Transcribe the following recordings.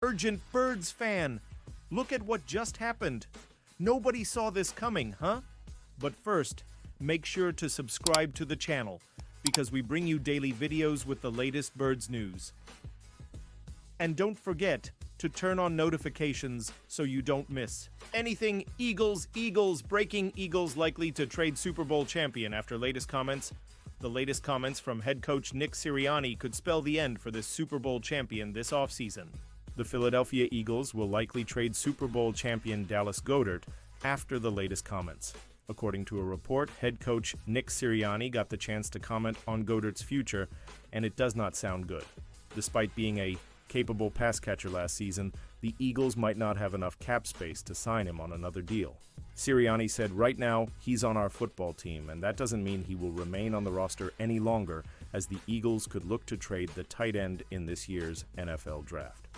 Urgent Birds fan, look at what just happened. Nobody saw this coming, huh? But first, make sure to subscribe to the channel because we bring you daily videos with the latest birds news. And don't forget to turn on notifications so you don't miss anything Eagles. Breaking: Eagles likely to trade Super Bowl champion after latest comments. The latest comments from head coach Nick Sirianni could spell the end for this Super Bowl champion this offseason. The Philadelphia Eagles will likely trade Super Bowl champion Dallas Goedert after the latest comments. According to a report, head coach Nick Sirianni got the chance to comment on Goedert's future, and it does not sound good. Despite being a capable pass catcher last season, the Eagles might not have enough cap space to sign him on another deal. Sirianni said right now he's on our football team, and that doesn't mean he will remain on the roster any longer, as the Eagles could look to trade the tight end in this year's NFL draft.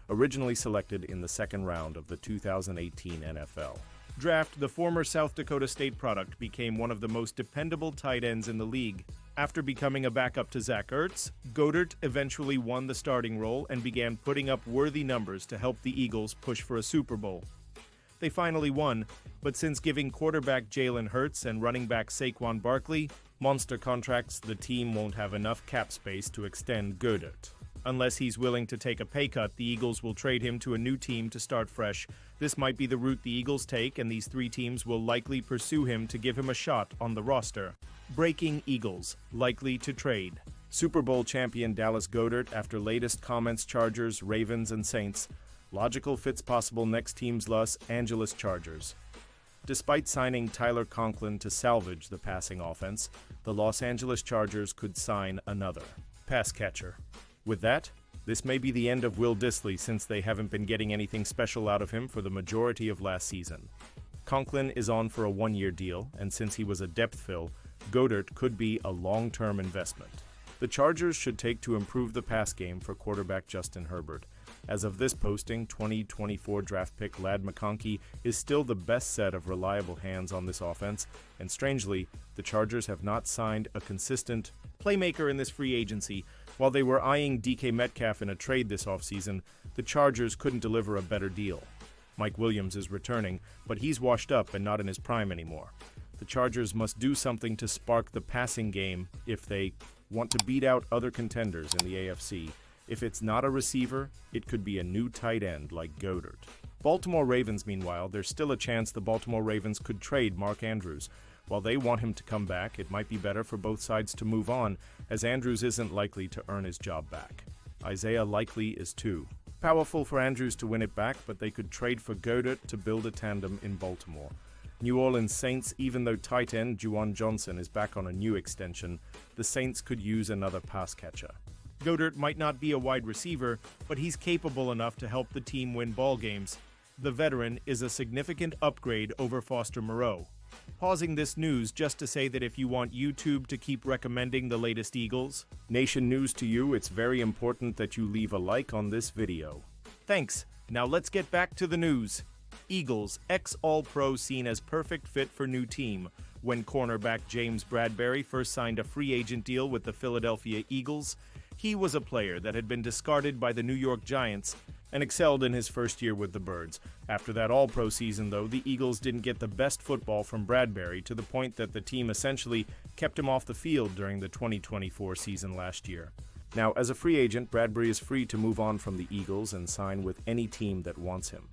Originally selected in the second round of the 2018 NFL Draft, the former South Dakota State product became one of the most dependable tight ends in the league. After becoming a backup to Zach Ertz, Goedert eventually won the starting role and began putting up worthy numbers to help the Eagles push for a Super Bowl. They finally won, but since giving quarterback Jalen Hurts and running back Saquon Barkley monster contracts, the team won't have enough cap space to extend Goedert. Unless he's willing to take a pay cut, the Eagles will trade him to a new team to start fresh. This might be the route the Eagles take, and these three teams will likely pursue him to give him a shot on the roster. Breaking: Eagles likely to trade Super Bowl champion Dallas Goedert after latest comments. Chargers, Ravens, and Saints. Logical fits possible next teams: Los Angeles Chargers. Despite signing Tyler Conklin to salvage the passing offense, the Los Angeles Chargers could sign another pass catcher. With that, this may be the end of Will Dissly, since they haven't been getting anything special out of him for the majority of last season. Conklin is on for a one-year deal, and since he was a depth fill, Goedert could be a long-term investment. The Chargers should take to improve the pass game for quarterback Justin Herbert. As of this posting, 2024 draft pick Ladd McConkey is still the best set of reliable hands on this offense, and strangely, the Chargers have not signed a consistent playmaker in this free agency. While they were eyeing DK Metcalf in a trade this offseason, the Chargers couldn't deliver a better deal. Mike Williams is returning, but he's washed up and not in his prime anymore. The Chargers must do something to spark the passing game if they want to beat out other contenders in the AFC. If it's not a receiver, it could be a new tight end like Goedert. Baltimore Ravens, meanwhile, there's still a chance the Baltimore Ravens could trade Mark Andrews. While they want him to come back, it might be better for both sides to move on, as Andrews isn't likely to earn his job back. Isaiah likely is too. Powerful for Andrews to win it back, but they could trade for Goedert to build a tandem in Baltimore. New Orleans Saints, even though tight end Juwan Johnson is back on a new extension, the Saints could use another pass catcher. Goedert might not be a wide receiver, but he's capable enough to help the team win ball games. The veteran is a significant upgrade over Foster Moreau. Pausing this news just to say that if you want YouTube to keep recommending the latest Eagles Nation news to you, it's very important that you leave a like on this video. Thanks. Now let's get back to the news. Eagles ex-All-Pro seen as perfect fit for new team. When cornerback James Bradberry first signed a free agent deal with the Philadelphia Eagles, he was a player that had been discarded by the New York Giants and excelled in his first year with the Birds. After that All-Pro season, though, the Eagles didn't get the best football from Bradberry, to the point that the team essentially kept him off the field during the 2024 season last year. Now, as a free agent, Bradberry is free to move on from the Eagles and sign with any team that wants him.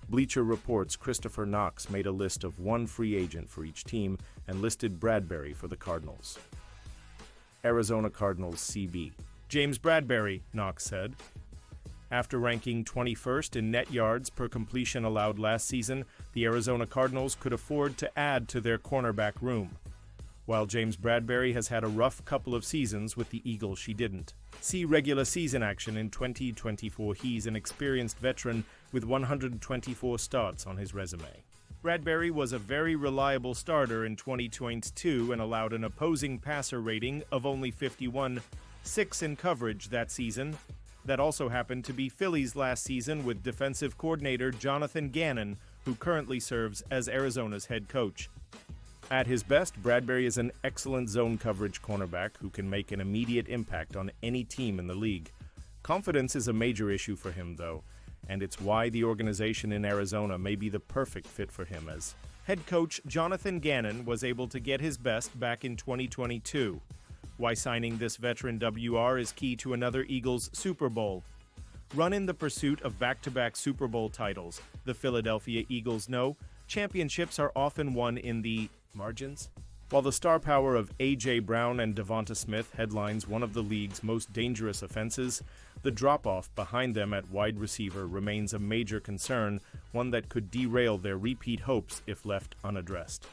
Bleacher Report's Christopher Knox made a list of one free agent for each team and listed Bradberry for the Cardinals. Arizona Cardinals CB. James Bradberry, Knox said. After ranking 21st in net yards per completion allowed last season, the Arizona Cardinals could afford to add to their cornerback room. While James Bradberry has had a rough couple of seasons with the Eagles, she didn't. See regular season action in 2024. He's an experienced veteran with 124 starts on his resume. Bradberry was a very reliable starter in 2022 and allowed an opposing passer rating of only 51.6 in coverage that season. That also happened to be Philly's last season with defensive coordinator Jonathan Gannon, who currently serves as Arizona's head coach. At his best, Bradberry is an excellent zone coverage cornerback who can make an immediate impact on any team in the league. Confidence is a major issue for him, though, and it's why the organization in Arizona may be the perfect fit for him, as head coach Jonathan Gannon was able to get his best back in 2022. Why signing this veteran WR is key to another Eagles Super Bowl. Run in the pursuit of back-to-back Super Bowl titles, the Philadelphia Eagles know championships are often won in the margins. While the star power of A.J. Brown and Devonta Smith headlines one of the league's most dangerous offenses, the drop-off behind them at wide receiver remains a major concern, one that could derail their repeat hopes if left unaddressed.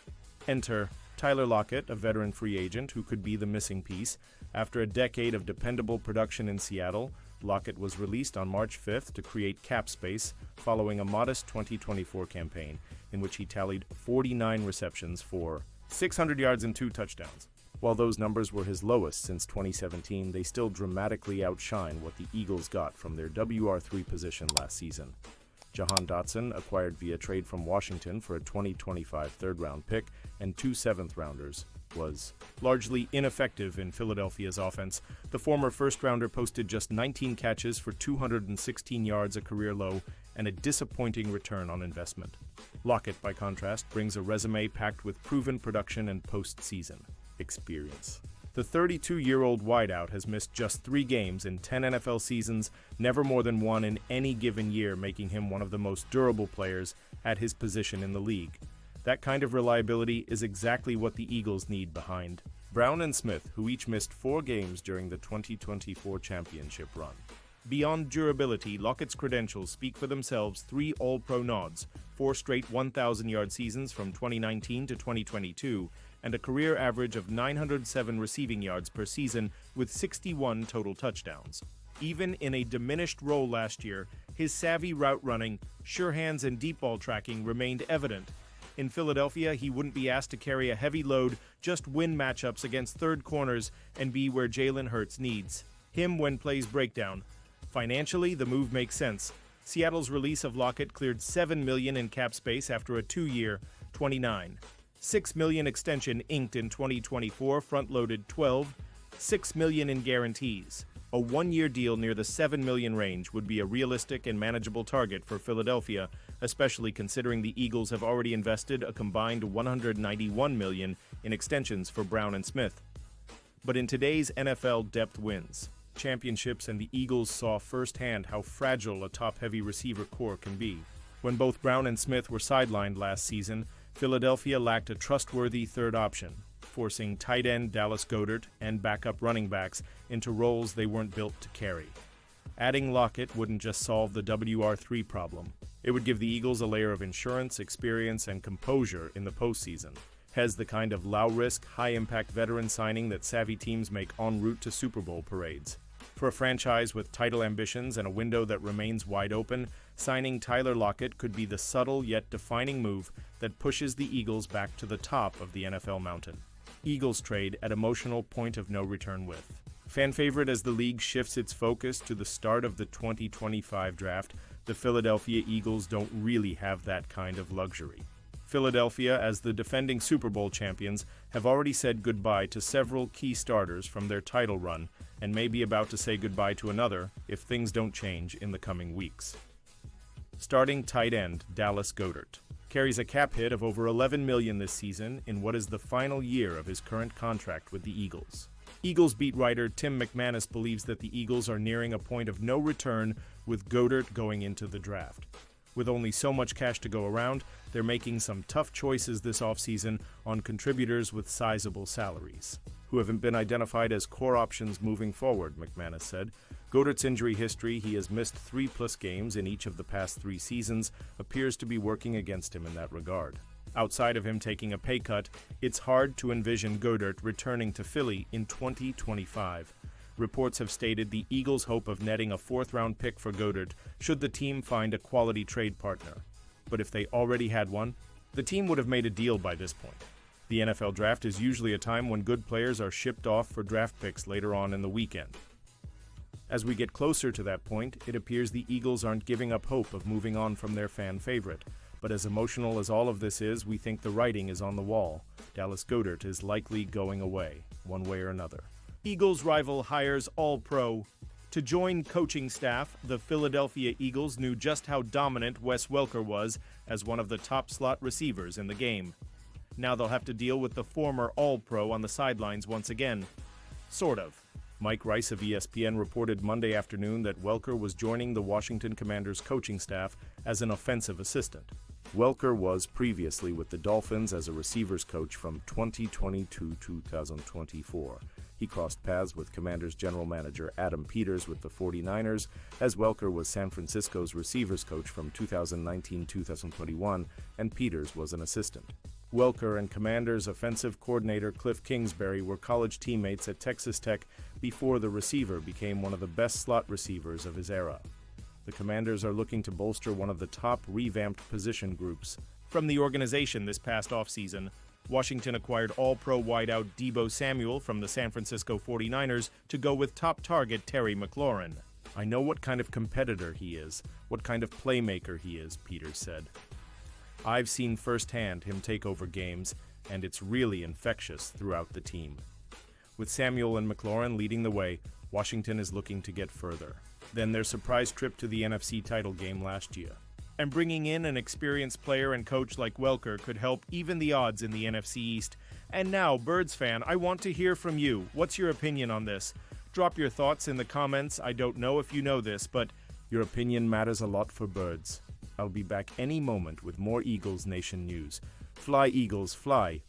Enter Tyler Lockett, a veteran free agent who could be the missing piece. After a decade of dependable production in Seattle, Lockett was released on March 5th to create cap space following a modest 2024 campaign in which he tallied 49 receptions for 600 yards and 2 touchdowns. While those numbers were his lowest since 2017, they still dramatically outshine what the Eagles got from their WR3 position last season. Jahan Dotson, acquired via trade from Washington for a 2025 third-round pick and 2 seventh-rounders, was largely ineffective in Philadelphia's offense. The former first-rounder posted just 19 catches for 216 yards, a career low, and a disappointing return on investment. Lockett, by contrast, brings a resume packed with proven production and postseason experience. The 32-year-old wideout has missed just 3 games in 10 NFL seasons, never more than 1 in any given year, making him one of the most durable players at his position in the league. That kind of reliability is exactly what the Eagles need behind Brown and Smith, who each missed 4 games during the 2024 championship run. Beyond durability, Lockett's credentials speak for themselves: 3 All-Pro nods, 4 straight 1,000-yard seasons from 2019 to 2022, and a career average of 907 receiving yards per season with 61 total touchdowns. Even in a diminished role last year, his savvy route running, sure hands, and deep ball tracking remained evident. In Philadelphia, he wouldn't be asked to carry a heavy load, just win matchups against third corners and be where Jalen Hurts needs him when plays break down. Financially, the move makes sense. Seattle's release of Lockett cleared $7 million in cap space after a 2-year, $29.6 million extension inked in 2024, front-loaded $12.6 million in guarantees. A 1-year deal near the $7 million range would be a realistic and manageable target for Philadelphia, especially considering the Eagles have already invested a combined $191 million in extensions for Brown and Smith. But in today's NFL, depth wins championships, and the Eagles saw firsthand how fragile a top-heavy receiver core can be. When both Brown and Smith were sidelined last season, Philadelphia lacked a trustworthy third option, forcing tight end Dallas Goedert and backup running backs into roles they weren't built to carry. Adding Lockett wouldn't just solve the WR3 problem. It would give the Eagles a layer of insurance, experience, and composure in the postseason. Has the kind of low-risk, high-impact veteran signing that savvy teams make en route to Super Bowl parades. For a franchise with title ambitions and a window that remains wide open, signing Tyler Lockett could be the subtle yet defining move that pushes the Eagles back to the top of the NFL mountain. Eagles trade at emotional point of no return with. Fan favorite as the league shifts its focus to the start of the 2025 draft, the Philadelphia Eagles don't really have that kind of luxury. Philadelphia, as the defending Super Bowl champions, have already said goodbye to several key starters from their title run and may be about to say goodbye to another if things don't change in the coming weeks. Starting tight end Dallas Goedert carries a cap hit of over $11 million this season in what is the final year of his current contract with the Eagles. Eagles beat writer Tim McManus believes that the Eagles are nearing a point of no return with Goedert going into the draft. With only so much cash to go around, they're making some tough choices this offseason on contributors with sizable salaries, who haven't been identified as core options moving forward, McManus said. Goedert's injury history, he has missed 3+ games in each of the past 3 seasons, appears to be working against him in that regard. Outside of him taking a pay cut, it's hard to envision Goedert returning to Philly in 2025. Reports have stated the Eagles' hope of netting a 4th-round pick for Goedert should the team find a quality trade partner. But if they already had one, the team would have made a deal by this point. The NFL draft is usually a time when good players are shipped off for draft picks later on in the weekend. As we get closer to that point, it appears the Eagles aren't giving up hope of moving on from their fan favorite. But as emotional as all of this is, we think the writing is on the wall. Dallas Goedert is likely going away, one way or another. Eagles rival hires All-Pro To join coaching staff, the Philadelphia Eagles knew just how dominant Wes Welker was as one of the top slot receivers in the game. Now they'll have to deal with the former All-Pro on the sidelines once again. Sort of. Mike Rice of ESPN reported Monday afternoon that Welker was joining the Washington Commanders coaching staff as an offensive assistant. Welker was previously with the Dolphins as a receivers coach from 2020 to 2024. He crossed paths with Commanders general manager Adam Peters with the 49ers, as Welker was San Francisco's receivers coach from 2019-2021, and Peters was an assistant. Welker and Commanders offensive coordinator Cliff Kingsbury were college teammates at Texas Tech before the receiver became one of the best slot receivers of his era. The Commanders are looking to bolster one of the top revamped position groups. From the organization this past offseason, Washington acquired All-Pro wideout Deebo Samuel from the San Francisco 49ers to go with top target Terry McLaurin. "I know what kind of competitor he is, what kind of playmaker he is," Peters said. "I've seen firsthand him take over games, and it's really infectious throughout the team." With Samuel and McLaurin leading the way, Washington is looking to get further than their surprise trip to the NFC title game last year. And bringing in an experienced player and coach like Welker could help even the odds in the NFC East. And now, Birds fan, I want to hear from you. What's your opinion on this? Drop your thoughts in the comments. I don't know if you know this, but your opinion matters a lot for Birds. I'll be back any moment with more Eagles Nation news. Fly, Eagles, fly.